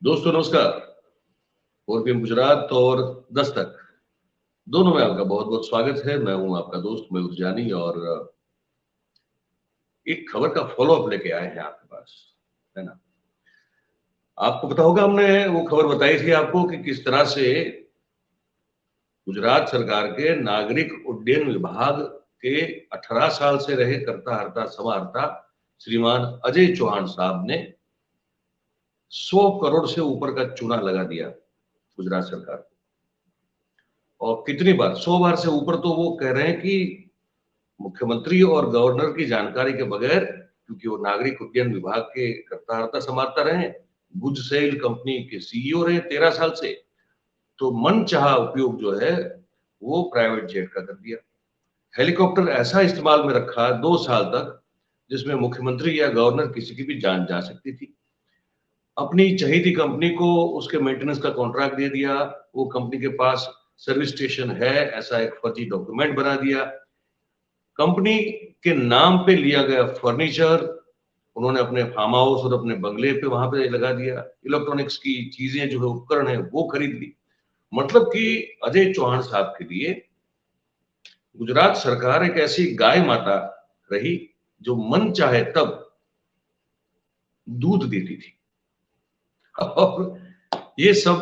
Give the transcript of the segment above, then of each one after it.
दोस्तों नमस्कार। 4PM गुजरात और दस्तक दोनों में आपका बहुत बहुत स्वागत है। मैं हूं आपका दोस्त मयूर जानी और एक खबर का फॉलोअप लेके आए हैं आपके पास, है ना। आपको पता होगा हमने वो खबर बताई थी आपको कि किस तरह से गुजरात सरकार के नागरिक उड्डयन विभाग के 18 साल से रहे करता हरता समाहर्ता श्रीमान अजय चौहान साहब ने 100 करोड़ से ऊपर का चूना लगा दिया गुजरात सरकार को। और कितनी बार, 100 बार से ऊपर तो वो कह रहे हैं कि मुख्यमंत्री और गवर्नर की जानकारी के बगैर, क्योंकि वो नागरिक उड्डयन विभाग के कर्ता हर्ता समाहर्ता रहे, गुजसेल कंपनी के सीईओ रहे 13 साल से, तो मनचाहा उपयोग जो है वो प्राइवेट जेट का कर दिया। हेलीकॉप्टर ऐसा इस्तेमाल में रखा 2 साल तक जिसमें मुख्यमंत्री या गवर्नर किसी की भी जान जा सकती थी। अपनी चहेती कंपनी को उसके मेंटेनेंस का कॉन्ट्रैक्ट दे दिया। वो कंपनी के पास सर्विस स्टेशन है ऐसा एक फर्जी डॉक्यूमेंट बना दिया। कंपनी के नाम पे लिया गया फर्नीचर उन्होंने अपने फार्म हाउस और अपने बंगले पे वहां पे लगा दिया। इलेक्ट्रॉनिक्स की चीजें जो है, उपकरण है, वो खरीद ली। मतलब कि अजय चौहान साहब के लिए गुजरात सरकार एक ऐसी गाय माता रही जो मन चाहे तब दूध देती थी। और ये सब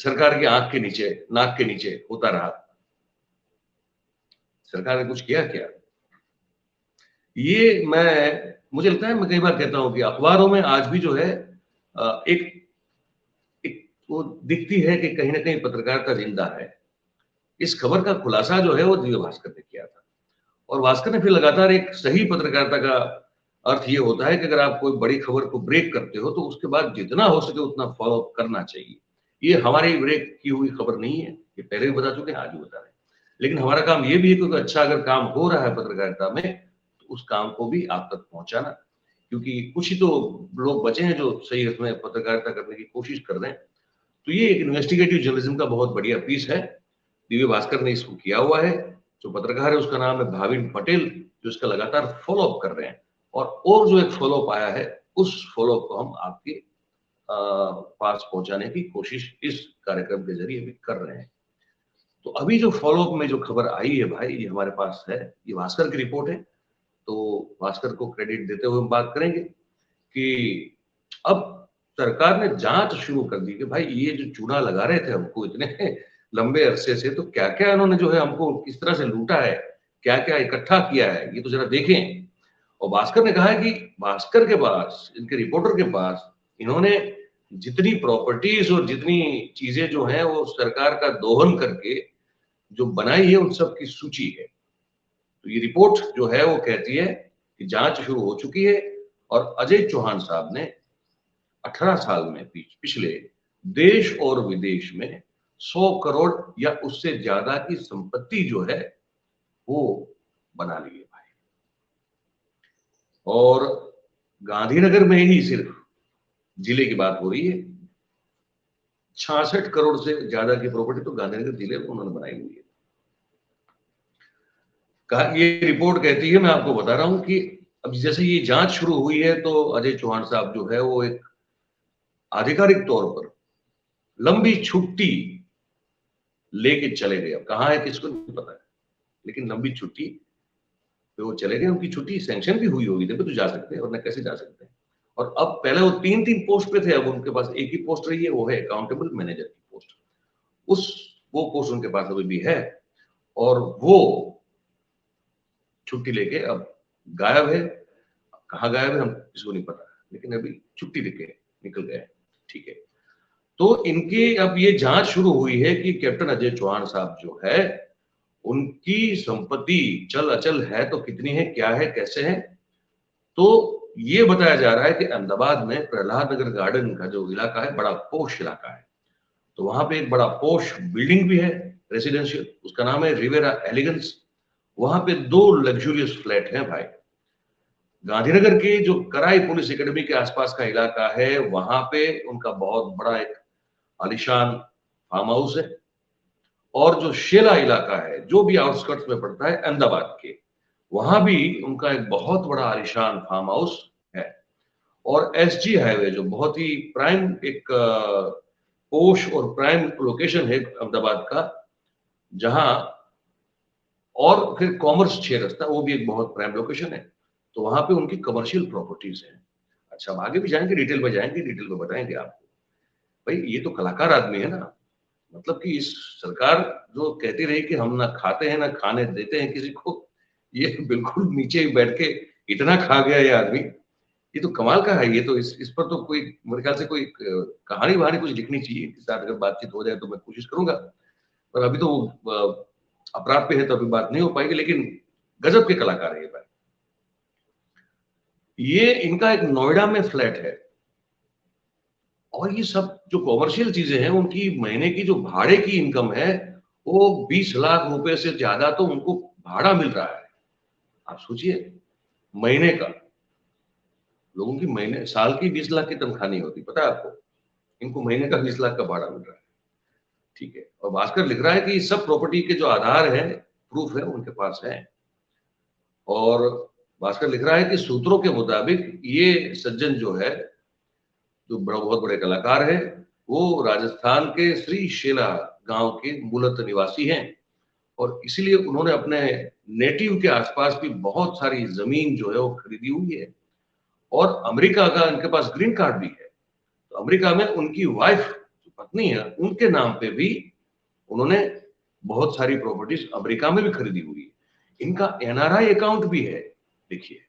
सरकार की आंख के नीचे, नाक के नीचे होता रहा। सरकार ने कुछ किया क्या? ये मुझे लगता है, मैं कई बार कहता हूं कि अखबारों में आज भी जो है एक वो दिखती है कि कहीं ना कहीं पत्रकारिता जिंदा है। इस खबर का खुलासा जो है वो दिव्य भास्कर ने किया था, और भास्कर ने फिर लगातार एक सही पत्रकारिता का अर्थ ये होता है कि अगर आप कोई बड़ी खबर को ब्रेक करते हो तो उसके बाद जितना हो सके उतना फॉलो करना चाहिए। ये हमारी ब्रेक की हुई खबर नहीं है, ये पहले भी बता चुके हैं, आज भी बता रहे हैं। लेकिन हमारा काम ये भी है क्योंकि अच्छा अगर काम हो रहा है पत्रकारिता में तो उस काम को भी आप तक पहुंचाना, क्योंकि कुछ ही तो लोग बचे हैं जो सही अर्थ में पत्रकारिता करने की कोशिश कर रहे हैं। तो ये एक इन्वेस्टिगेटिव जर्नलिज्म का बहुत बढ़िया पीस है, दिव्य भास्कर ने इसको किया हुआ है। जो पत्रकार है उसका नाम है भाविन पटेल, जो इसका लगातार फॉलोअप कर रहे हैं। और जो एक फॉलोअप आया है उस फॉलोअप को हम आपके पास पहुंचाने की कोशिश इस कार्यक्रम के जरिए भी कर रहे हैं। तो अभी जो फॉलोअप में जो खबर आई है भाई, ये हमारे पास है, ये भास्कर की रिपोर्ट है। तो भास्कर को क्रेडिट देते हुए हम बात करेंगे कि अब सरकार ने जांच शुरू कर दी कि भाई ये जो चूना लगा रहे थे हमको इतने लंबे अरसे से, तो क्या क्या इन्होंने जो है हमको किस तरह से लूटा है, क्या क्या इकट्ठा किया है, ये तो जरा देखें। और भास्कर ने कहा है कि भास्कर के पास, इनके रिपोर्टर के पास, इन्होंने जितनी प्रॉपर्टीज और जितनी चीजें जो हैं वो सरकार का दोहन करके जो बनाई है उन सब की सूची है। तो ये रिपोर्ट जो है वो कहती है कि जांच शुरू हो चुकी है और अजय चौहान साहब ने 18 साल में पिछले देश और विदेश में 100 करोड़ या उससे ज्यादा की संपत्ति जो है वो बना ली है भाई। और गांधीनगर में ही सिर्फ जिले की बात हो रही है, 66 करोड़ से ज्यादा की प्रॉपर्टी तो गांधीनगर जिले में उन्होंने बनाई हुई है। ये रिपोर्ट कहती है, मैं आपको बता रहा हूं कि अब जैसे ये जांच शुरू हुई है तो अजय चौहान साहब जो है वो एक आधिकारिक तौर पर लंबी छुट्टी लेके चले गए। अब कहाँ है किसको नहीं पता है, लेकिन लंबी छुट्टी पे वो चले गए। उनकी छुट्टी सैंक्शन भी हुई होगी तभी तो जा सकते हैं, वरना कैसे जा सकते हैं। और अब पहले वो 3-3 पोस्ट पे थे, अब उनके पास एक ही पोस्ट रही है, वो है अकाउंटेबल मैनेजर की पोस्ट। वो पोस्ट उनके पास अभी भी है और वो छुट्टी लेके अब गायब है। कहाँ गायब है हम किसी को नहीं पता, लेकिन अभी छुट्टी लेके निकल गए। ठीक है, तो इनकी अब ये जांच शुरू हुई है कि कैप्टन अजय चौहान साहब जो है उनकी संपत्ति चल अचल है तो कितनी है, क्या है, कैसे है। तो ये बताया जा रहा है कि अहमदाबाद में प्रहलाद नगर गार्डन का जो इलाका है बड़ा पोश इलाका है, तो वहां पे एक बड़ा पोश बिल्डिंग भी है रेसिडेंशियल, उसका नाम है रिवेरा एलिगेंस। वहां पे 2 लग्जूरियस फ्लैट हैं भाई। गांधीनगर के जो कराई पुलिस एकेडमी के आसपास का इलाका है वहां पे उनका बहुत बड़ा एक आलिशान फार्म हाउस है। और जो शेला इलाका है जो भी आउटस्कर्ट्स में पड़ता है अहमदाबाद के, वहां भी उनका एक बहुत बड़ा आलिशान फार्म हाउस है। और एसजी हाईवे जो बहुत ही प्राइम एक पोश और प्राइम लोकेशन है अहमदाबाद का, जहां और फिर कॉमर्स 6 रास्ता, वो भी एक बहुत प्राइम लोकेशन है। तो वहां पे उनकी कमर्शियल प्रॉपर्टीज हैं। अच्छा, हम आगे भी जाएंगे, डिटेल में जाएंगे, डिटेल में बताएंगे आपको। भाई ये तो कलाकार आदमी है ना, मतलब कि इस सरकार जो कहती रही कि हम ना खाते हैं ना खाने देते हैं किसी को, ये बिल्कुल नीचे ही बैठ के इतना खा गया ये आदमी। ये तो कमाल का है। ये तो इस पर तो कोई मेरे ख्याल से कोई कहानी वहानी कुछ लिखनी चाहिए। इसके साथ अगर बातचीत हो जाए तो मैं कोशिश करूंगा, पर अभी तो अपराध पे है तो अभी बात नहीं हो पाएगी, लेकिन गजब के कलाकार है ये भाई। ये इनका एक नोएडा में फ्लैट है, और ये सब जो कॉमर्शियल चीजें हैं उनकी महीने की जो भाड़े की इनकम है वो 20 लाख रुपए से ज्यादा तो उनको भाड़ा मिल रहा है। आप सोचिए, महीने का। लोगों की महीने साल की 20 लाख की तनख्वाह नहीं होती, पता है आपको? इनको महीने का 20 लाख का भाड़ा मिल रहा है। ठीक है, और भास्कर लिख रहा है कि सब प्रॉपर्टी के जो आधार है, प्रूफ है, उनके पास है। और भास्कर लिख रहा है कि सूत्रों के मुताबिक ये सज्जन जो है, जो बहुत बड़े कलाकार है, वो राजस्थान के श्री शेला गांव के मूलतः निवासी हैं, और इसीलिए उन्होंने अपने नेटिव के आसपास भी बहुत सारी जमीन जो है वो खरीदी हुई है। और अमेरिका का इनके पास ग्रीन कार्ड भी है, तो अमेरिका में उनकी वाइफ जो पत्नी है उनके नाम पे भी उन्होंने बहुत सारी प्रॉपर्टीज अमेरिका में भी खरीदी हुई है। इनका एनआरआई अकाउंट भी है, देखिए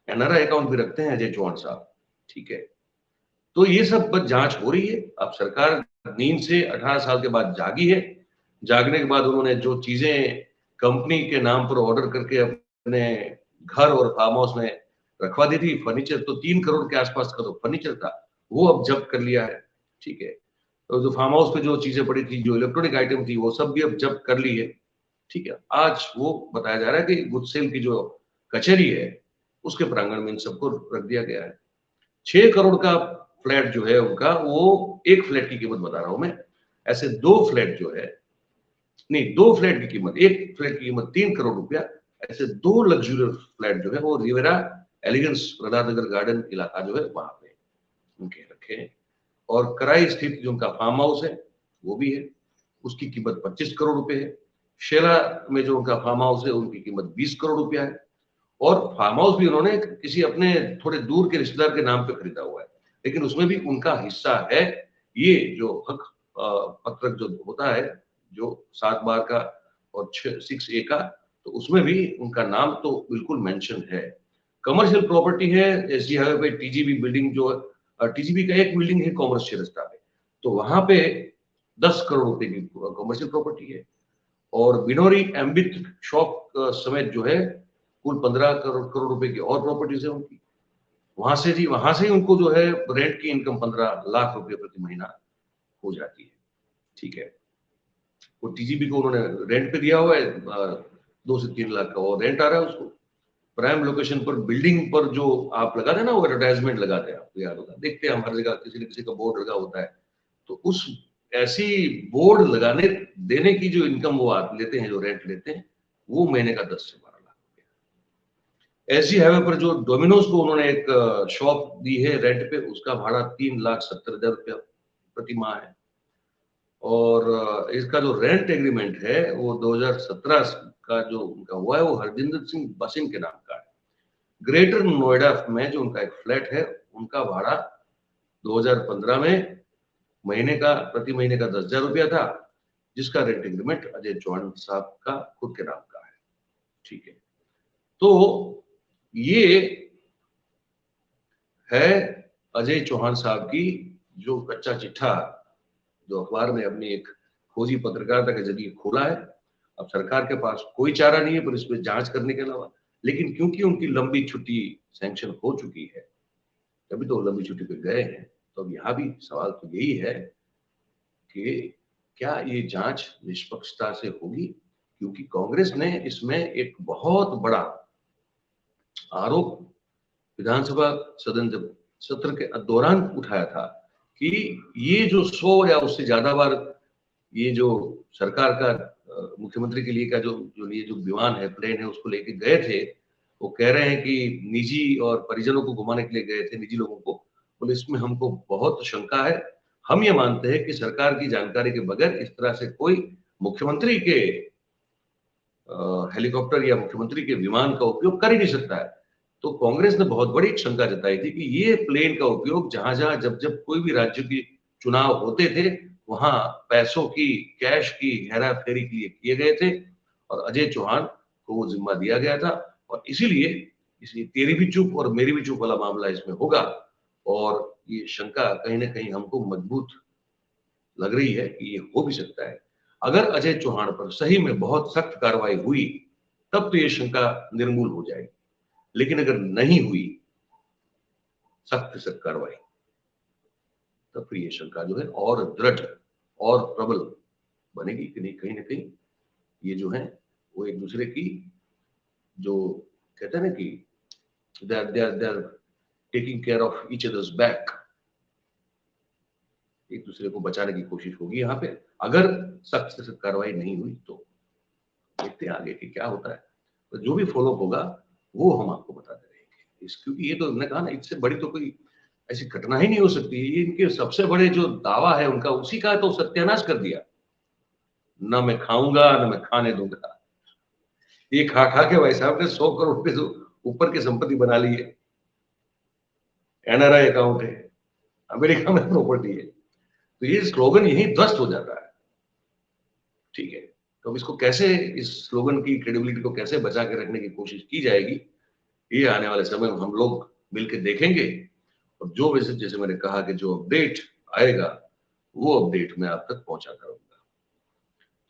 एनआरआई अकाउंट भी रखते हैं अजय चौहान साहब। ठीक है, तो ये सब बस जांच हो रही है। अब सरकार नींद से 18 साल के बाद जागी है। जागने के बाद उन्होंने जो चीजें कंपनी के नाम पर ऑर्डर करके अपने घर और फार्म हाउस में रखवा दी थी, फर्नीचर तो 3 करोड़ के आसपास का तो फर्नीचर था, वो अब जब्त कर लिया है। ठीक है, तो जो फार्म हाउस पे जो चीजें पड़ी थी, जो इलेक्ट्रॉनिक आइटम थी, वो सब भी अब जब्त कर ली है। ठीक है, आज वो बताया जा रहा है कि गुडसेल की जो कचहरी है उसके प्रांगण में इन सबको रख दिया गया है। 6 करोड़ का फ्लैट जो है उनका, वो एक फ्लैट की कीमत बता रहा हूं मैं। ऐसे 2 फ्लैट जो है, नहीं 2 फ्लैट की कीमत, एक फ्लैट की कीमत 3 करोड़ रुपया। ऐसे 2 लग्जूरियस फ्लैट जो है वो रिवेरा एलिगेंस प्रधान नगर गार्डन इलाका जो है वहां पे उनके रखे हैं। और कराई स्थित जो उनका फार्म हाउस है वो भी है, उसकी कीमत 25 करोड़ रुपए है। शेला में जो उनका फार्म हाउस है उनकी कीमत 20 करोड़ रुपया है। और फार्म हाउस भी उन्होंने किसी अपने थोड़े दूर के रिश्तेदार के नाम पे खरीदा हुआ है, लेकिन उसमें भी उनका हिस्सा है। ये जो हक पत्रक जो होता है, जो 7 बार का और 6A का, तो उसमें भी उनका नाम तो बिल्कुल मेंशन है। कमर्शियल प्रॉपर्टी है एसजी हाईवे पे, टीजीबी बिल्डिंग जो टीजीबी का एक बिल्डिंग है कॉमर्स 6 रास्ता पे, तो वहां पे 10 करोड़ रुपए की कमर्शियल प्रॉपर्टी है। और बिनोरी एम्बिट शॉप समेत जो है कुल 15 करोड़ रुपए की और प्रॉपर्टीज है उनकी। वहां से ही उनको जो है रेंट की इनकम 15 लाख रुपए प्रति महीना हो जाती है। ठीक है, वो टीजीबी को उन्होंने रेंट पे दिया हुआ है 2 से 3 लाख का वो रेंट आ रहा है उसको। प्राइम लोकेशन पर बिल्डिंग पर जो आप लगाते हैं ना, वो एडवर्टाइजमेंट लगाते हैं, आपको याद होगा, देखते हैं हम हर जगह किसी न किसी का बोर्ड लगा होता है, तो उस ऐसी बोर्ड लगाने देने की जो इनकम वो आप लेते हैं, जो रेंट लेते हैं, वो महीने का 10 से 12 लाख रुपया। एसजी हाईवे पर जो डोमिनोज को उन्होंने एक शॉप दी है रेंट पे, उसका भाड़ा 3,70,000 रुपया प्रति माह है। और इसका जो रेंट एग्रीमेंट है वो 2017 का जो उनका हुआ है वो हरजिंदर सिंह बसिंग के नाम का है। ग्रेटर नोएडा में जो उनका एक फ्लैट है, उनका भाड़ा 2015 में महीने का प्रति महीने का 10,000 रुपया था, जिसका रेंट एग्रीमेंट अजय चौहान साहब का खुद के नाम का है। ठीक है, तो ये है अजय चौहान साहब की जो कच्चा चिट्ठा, जो अखबार ने अपनी एक खोजी पत्रकारिता के जरिए खोला है। अब सरकार के पास कोई चारा नहीं है पर इसमें जांच करने के अलावा, लेकिन क्योंकि उनकी लंबी छुट्टी सैंक्शन हो चुकी है, तभी तो लंबी छुट्टी पे गए हैं। तो अब यहाँ भी सवाल तो यही है कि क्या ये जांच निष्पक्षता से होगी, क्योंकि कांग्रेस ने इसमें एक बहुत बड़ा आरोप विधानसभा सदन जब सत्र के दौरान उठाया था कि ये जो 100 या उससे ज्यादा बार ये जो सरकार का मुख्यमंत्री के लिए का जो जो ये जो विमान है, प्लेन है, उसको लेके गए थे, वो कह रहे हैं कि निजी और परिजनों को घुमाने के लिए गए थे, निजी लोगों को। बोले इसमें हमको बहुत शंका है। हम ये मानते हैं कि सरकार की जानकारी के बगैर इस तरह से कोई मुख्यमंत्री के हेलीकॉप्टर या मुख्यमंत्री के विमान का उपयोग कर ही नहीं सकता है। तो कांग्रेस ने बहुत बड़ी शंका जताई थी कि ये प्लेन का उपयोग जहां-जहां जब कोई भी राज्य की चुनाव होते थे, वहां पैसों की, कैश की हेरा-फेरी के लिए किए गए थे और अजय चौहान को वो जिम्मा दिया गया था और इसीलिए तेरी भी चूप और मेरी भी चूप वाला मामला इसमें होगा और ये शंका कहीं न कहीं हमको मजबूत लग रही है कि ये हो भी सकता है। अगर अजय चौहान पर सही में बहुत सख्त कार्रवाई हुई, तब तो ये शंका निर्मूल हो जाएगी। लेकिन अगर नहीं हुई सख्त से सख्त कार्रवाई, तब फिर ये शंका जो है और दृढ़ और प्रबल बनेगी कि नहीं कहीं न कहीं ये जो है वो एक दूसरे की जो कहते हैं ना कि they are taking care of each others back, एक दूसरे को बचाने की कोशिश होगी यहाँ पे। अगर सख्त से सख्त कार्रवाई नहीं हुई तो देखते हैं आगे कि क्या होता है। तो जो भी फॉलो होगा वो हम आपको बताते रहेंगे। क्योंकि ये तो मैंने कहा ना, इससे बड़ी तो कोई ऐसी घटना ही नहीं हो सकती। ये इनके सबसे बड़े जो दावा है उनका, उसी का तो सत्यानाश कर दिया। ना मैं खाऊंगा ना मैं खाने दूंगा। ये खा खा के भाई साहब ने 100 करोड़ रुपए से ऊपर की संपत्ति बना ली है। एनआरआई अकाउंट है, अमेरिका में प्रॉपर्टी है। तो ये स्लोगन यही ध्वस्त हो जाता है। ठीक है, तो अब इसको कैसे, इस स्लोगन की क्रेडिबिलिटी को कैसे बचा के रखने की कोशिश की जाएगी, ये आने वाले समय में हम लोग मिलकर देखेंगे। और जो वैसे जैसे मैंने कहा कि जो अपडेट आएगा वो अपडेट मैं आप तक पहुंचाता रहूंगा।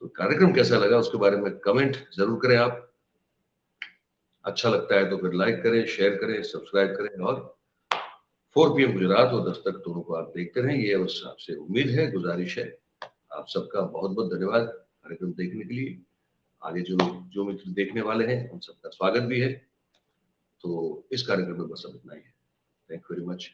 तो कार्यक्रम कैसा लगा उसके बारे में कमेंट जरूर करें आप। अच्छा लगता है तो फिर लाइक करें, शेयर करें, सब्सक्राइब करें और 4 PM गुजरात और 10 तक दोनों को आप देखते रहें, ये बस आपसे उम्मीद है, गुजारिश है। आप सबका बहुत बहुत धन्यवाद कार्यक्रम देखने के लिए। आगे जो जो मित्र देखने वाले हैं उन सबका स्वागत भी है। तो इस कार्यक्रम में बस अब इतना ही है। Thank you very much.